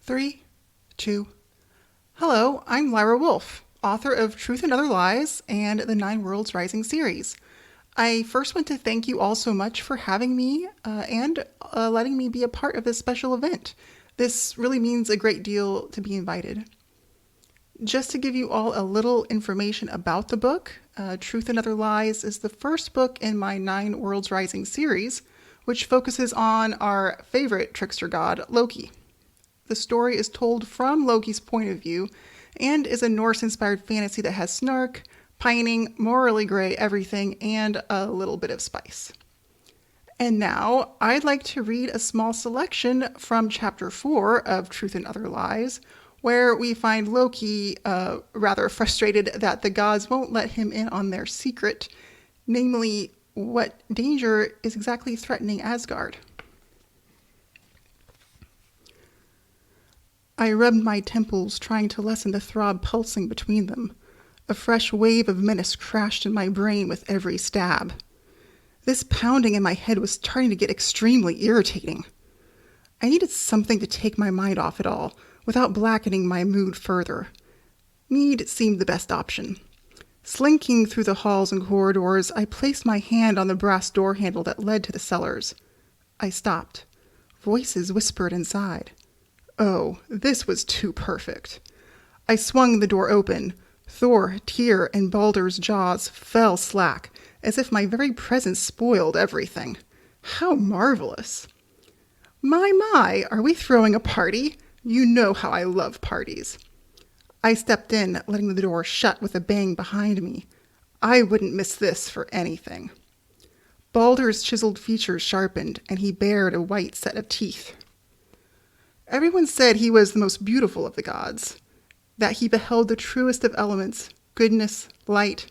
3, 2. Hello, I'm Lyra Wolf, author of Truth and Other Lies and the Nine Worlds Rising series. I first want to thank you all so much for having me and letting me be a part of this special event. This really means a great deal to be invited. Just to give you all a little information about the book, Truth and Other Lies is the first book in my Nine Worlds Rising series, which focuses on our favorite trickster god, Loki. The story is told from Loki's point of view and is a Norse-inspired fantasy that has snark, pining, morally gray everything, and a little bit of spice. And now, I'd like to read a small selection from Chapter 4 of Truth and Other Lies, where we find Loki rather frustrated that the gods won't let him in on their secret, namely, what danger is exactly threatening Asgard. I rubbed my temples, trying to lessen the throb pulsing between them. A fresh wave of menace crashed in my brain with every stab. This pounding in my head was starting to get extremely irritating. I needed something to take my mind off it all, without blackening my mood further. Mead seemed the best option. Slinking through the halls and corridors, I placed my hand on the brass door handle that led to the cellars. I stopped. Voices whispered inside. Oh, this was too perfect. I swung the door open. Thor, Tyr, and Baldur's jaws fell slack, as if my very presence spoiled everything. How marvelous. My, are we throwing a party? You know how I love parties. I stepped in, letting the door shut with a bang behind me. I wouldn't miss this for anything. Baldur's chiseled features sharpened, and he bared a white set of teeth. Everyone said he was the most beautiful of the gods, that he beheld the truest of elements, goodness, light.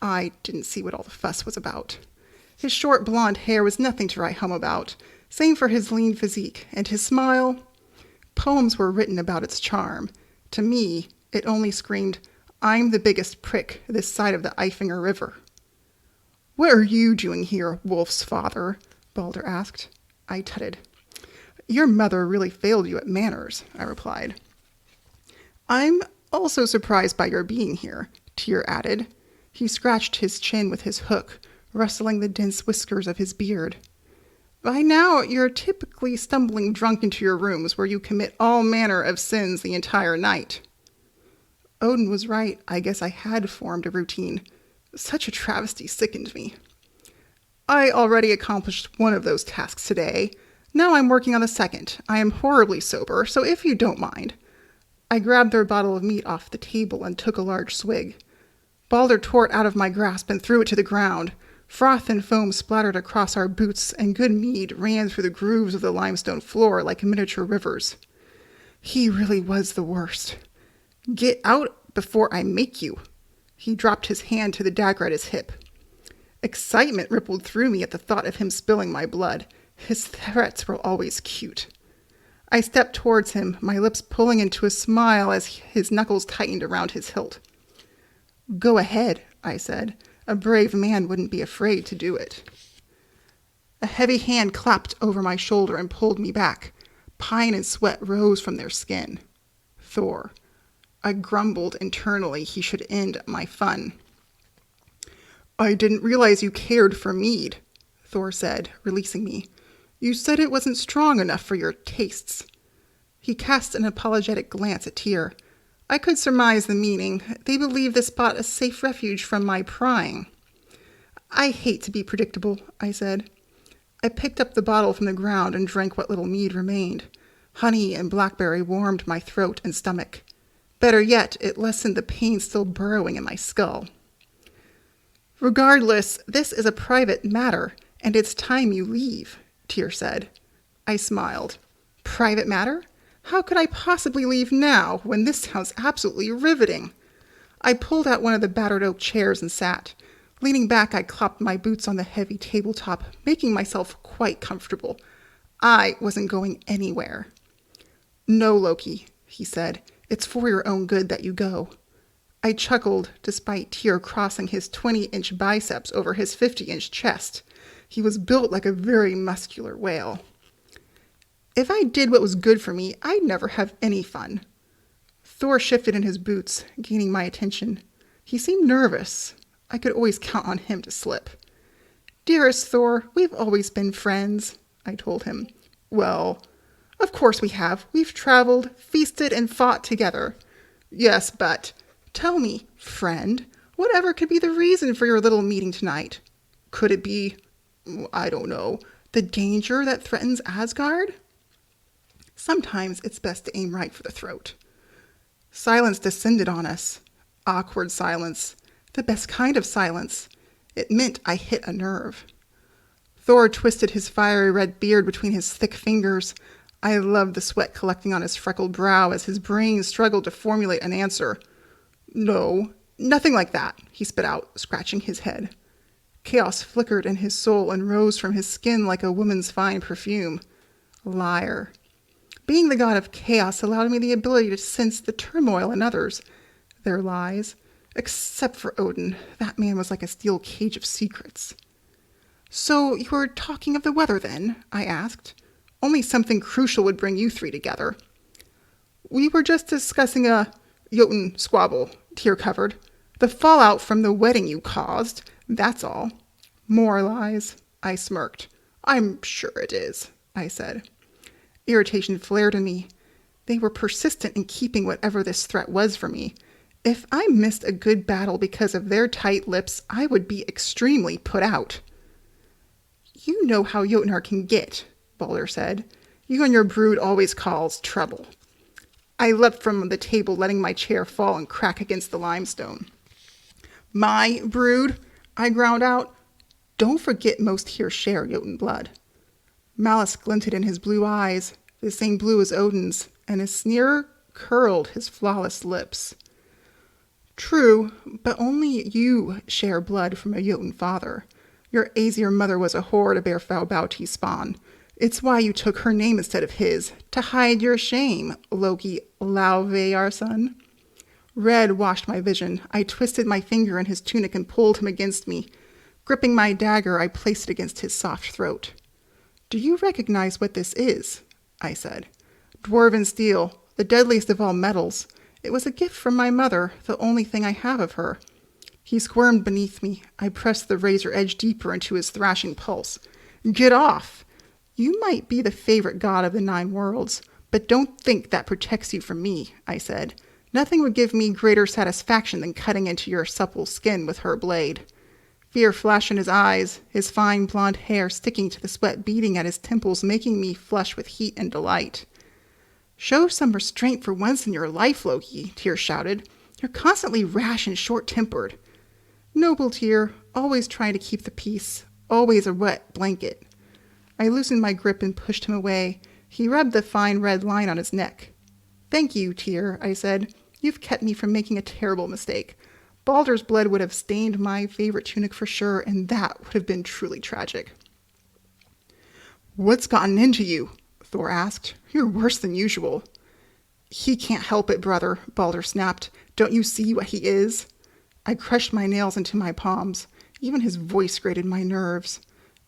I didn't see what all the fuss was about. His short blonde hair was nothing to write home about, same for his lean physique, and his smile. Poems were written about its charm. To me, it only screamed, I'm the biggest prick this side of the Eifinger River. What are you doing here, Wolf's father? Baldur asked. I tutted. Your mother really failed you at manners, I replied. I'm also surprised by your being here, Tyr added. He scratched his chin with his hook, rustling the dense whiskers of his beard. By now, you're typically stumbling drunk into your rooms where you commit all manner of sins the entire night. Odin was right. I guess I had formed a routine. Such a travesty sickened me. I already accomplished one of those tasks today. Now I'm working on the second. I am horribly sober, so if you don't mind. I grabbed their bottle of meat off the table and took a large swig. Baldur tore it out of my grasp and threw it to the ground. Froth and foam splattered across our boots, and good mead ran through the grooves of the limestone floor like miniature rivers. He really was the worst. Get out before I make you. He dropped his hand to the dagger at his hip. Excitement rippled through me at the thought of him spilling my blood. His threats were always cute. I stepped towards him, my lips pulling into a smile as his knuckles tightened around his hilt. Go ahead, I said. A brave man wouldn't be afraid to do it. A heavy hand clapped over my shoulder and pulled me back. Pine and sweat rose from their skin. Thor. I grumbled internally he should end my fun. I didn't realize you cared for mead, Thor said, releasing me. You said it wasn't strong enough for your tastes. He cast an apologetic glance at Tyr. I could surmise the meaning. They believe this spot a safe refuge from my prying. I hate to be predictable, I said. I picked up the bottle from the ground and drank what little mead remained. Honey and blackberry warmed my throat and stomach. Better yet, it lessened the pain still burrowing in my skull. Regardless, this is a private matter, and it's time you leave, Tyr said. I smiled. Private matter? How could I possibly leave now, when this sounds absolutely riveting? I pulled out one of the battered oak chairs and sat. Leaning back, I clopped my boots on the heavy tabletop, making myself quite comfortable. I wasn't going anywhere. No, Loki, he said. It's for your own good that you go. I chuckled, despite Tyr crossing his 20-inch biceps over his 50-inch chest. He was built like a very muscular whale. If I did what was good for me, I'd never have any fun. Thor shifted in his boots, gaining my attention. He seemed nervous. I could always count on him to slip. Dearest Thor, we've always been friends, I told him. Well, of course we have. We've traveled, feasted, and fought together. Yes, but tell me, friend, whatever could be the reason for your little meeting tonight? Could it be, I don't know, the danger that threatens Asgard? Sometimes it's best to aim right for the throat. Silence descended on us. Awkward silence. The best kind of silence. It meant I hit a nerve. Thor twisted his fiery red beard between his thick fingers. I loved the sweat collecting on his freckled brow as his brain struggled to formulate an answer. No, nothing like that, he spit out, scratching his head. Chaos flickered in his soul and rose from his skin like a woman's fine perfume. Liar. Being the god of chaos allowed me the ability to sense the turmoil in others, their lies. Except for Odin, that man was like a steel cage of secrets. So you were talking of the weather then? I asked. Only something crucial would bring you three together. We were just discussing a Jotun squabble, Tyr covered. The fallout from the wedding you caused, that's all. More lies, I smirked. I'm sure it is, I said. Irritation flared in me. They were persistent in keeping whatever this threat was for me. If I missed a good battle because of their tight lips, I would be extremely put out. You know how Jotnar can get, Balder said. You and your brood always cause trouble. I leapt from the table, letting my chair fall and crack against the limestone. My brood, I ground out. Don't forget most here share Jotun blood. Malice glinted in his blue eyes, the same blue as Odin's, and his sneer curled his flawless lips. True, but only you share blood from a Jotun father. Your Aesir mother was a whore to bear Faubauti spawn. It's why you took her name instead of his, to hide your shame, Loki Laufeyarson. Red washed my vision. I twisted my finger in his tunic and pulled him against me. Gripping my dagger, I placed it against his soft throat. Do you recognize what this is? I said. Dwarven steel, the deadliest of all metals. It was a gift from my mother, the only thing I have of her. He squirmed beneath me. I pressed the razor edge deeper into his thrashing pulse. Get off! You might be the favorite god of the 9 worlds, but don't think that protects you from me, I said. Nothing would give me greater satisfaction than cutting into your supple skin with her blade. Fear flashed in his eyes, his fine blonde hair sticking to the sweat beading at his temples, making me flush with heat and delight. Show some restraint for once in your life, Loki, Tyr shouted. You're constantly rash and short-tempered. Noble Tyr, always trying to keep the peace, always a wet blanket. I loosened my grip and pushed him away. He rubbed the fine red line on his neck. Thank you, Tyr, I said. You've kept me from making a terrible mistake. Balder's blood would have stained my favorite tunic for sure, and that would have been truly tragic. What's gotten into you? Thor asked. You're worse than usual. He can't help it, brother, Balder snapped. Don't you see what he is? I crushed my nails into my palms. Even his voice grated my nerves.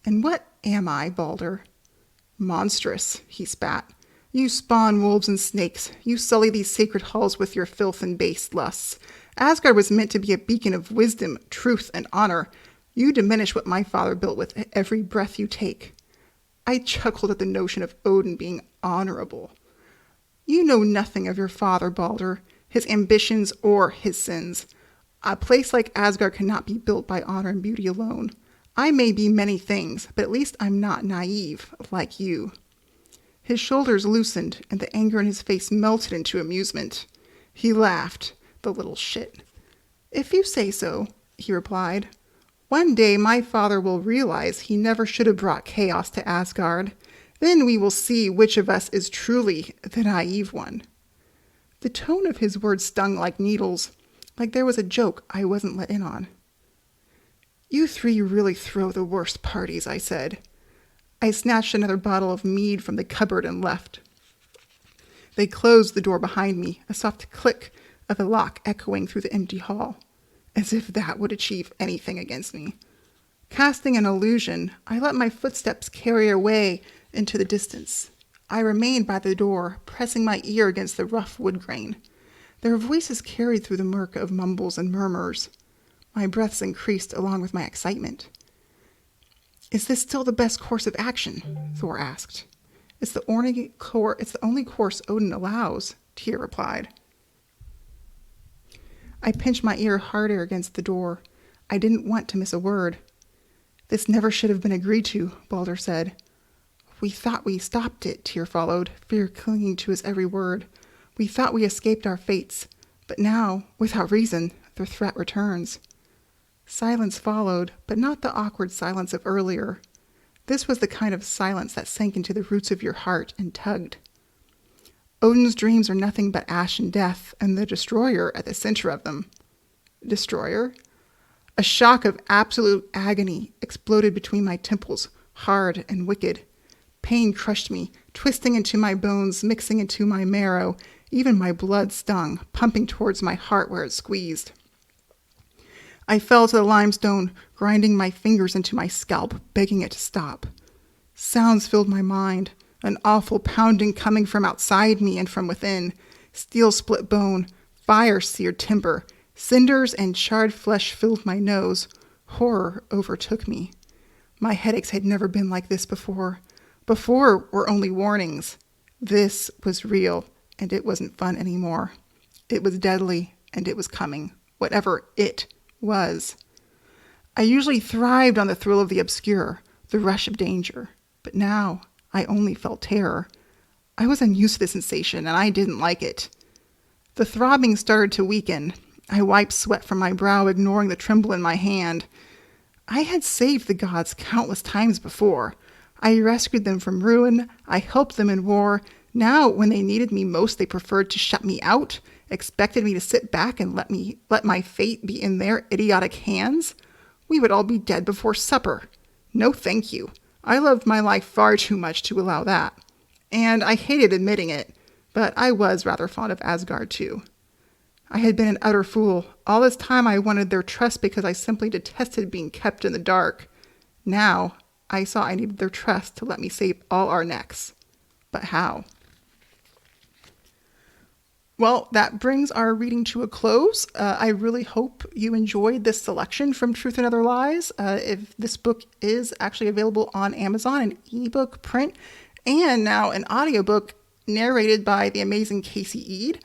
And what am I, Balder? Monstrous, he spat. You spawn wolves and snakes. You sully these sacred halls with your filth and base lusts. Asgard was meant to be a beacon of wisdom, truth, and honor. You diminish what my father built with every breath you take. I chuckled at the notion of Odin being honorable. You know nothing of your father, Balder, his ambitions or his sins. A place like Asgard cannot be built by honor and beauty alone. I may be many things, but at least I'm not naive like you. His shoulders loosened, and the anger in his face melted into amusement. He laughed, the little shit. If you say so, he replied. One day my father will realize he never should have brought chaos to Asgard. Then we will see which of us is truly the naive one. The tone of his words stung like needles, like there was a joke I wasn't let in on. You three really throw the worst parties, I said. I snatched another bottle of mead from the cupboard and left. They closed the door behind me, a soft click of the lock echoing through the empty hall, as if that would achieve anything against me. Casting an illusion, I let my footsteps carry away into the distance. I remained by the door, pressing my ear against the rough wood grain. Their voices carried through the murk of mumbles and murmurs. My breaths increased along with my excitement. "Is this still the best course of action?" Thor asked. It's the only course Odin allows," Tyr replied. I pinched my ear harder against the door. I didn't want to miss a word. "This never should have been agreed to," Balder said. "We thought we stopped it," Tyr followed, fear clinging to his every word. "We thought we escaped our fates. But now, without reason, the threat returns." Silence followed, but not the awkward silence of earlier. This was the kind of silence that sank into the roots of your heart and tugged. Odin's dreams are nothing but ash and death, and the destroyer at the center of them. Destroyer? A shock of absolute agony exploded between my temples, hard and wicked. Pain crushed me, twisting into my bones, mixing into my marrow. Even my blood stung, pumping towards my heart where it squeezed. I fell to the limestone, grinding my fingers into my scalp, begging it to stop. Sounds filled my mind, an awful pounding coming from outside me and from within. Steel split bone, fire seared timber, cinders and charred flesh filled my nose. Horror overtook me. My headaches had never been like this before. Before were only warnings. This was real, and it wasn't fun anymore. It was deadly, and it was coming, whatever it was. I usually thrived on the thrill of the obscure, the rush of danger, but now I only felt terror. I was unused to the sensation, and I didn't like it. The throbbing started to weaken. I wiped sweat from my brow, ignoring the tremble in my hand. I had saved the gods countless times before. I rescued them from ruin. I helped them in war. Now, when they needed me most, they preferred to shut me out, expected me to sit back and let my fate be in their idiotic hands. We would all be dead before supper. No thank you. I loved my life far too much to allow that. And I hated admitting it, but I was rather fond of Asgard too. I had been an utter fool. All this time I wanted their trust because I simply detested being kept in the dark. Now I saw I needed their trust to let me save all our necks. But how? Well, that brings our reading to a close. I really hope you enjoyed this selection from Truth and Other Lies. If this book is actually available on Amazon, an ebook, print, and now an audiobook narrated by the amazing Casey Eade.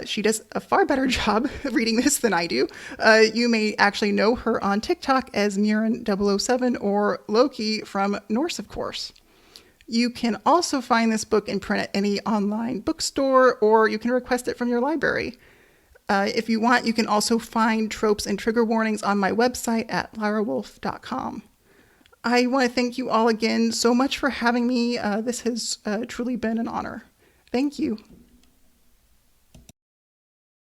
She does a far better job reading this than I do. You may actually know her on TikTok as Murin007 or Loki from Norse, of course. You can also find this book in print at any online bookstore, or you can request it from your library. If you want, you can also find tropes and trigger warnings on my website at lyrawolf.com. I want to thank you all again so much for having me. This has truly been an honor. Thank you.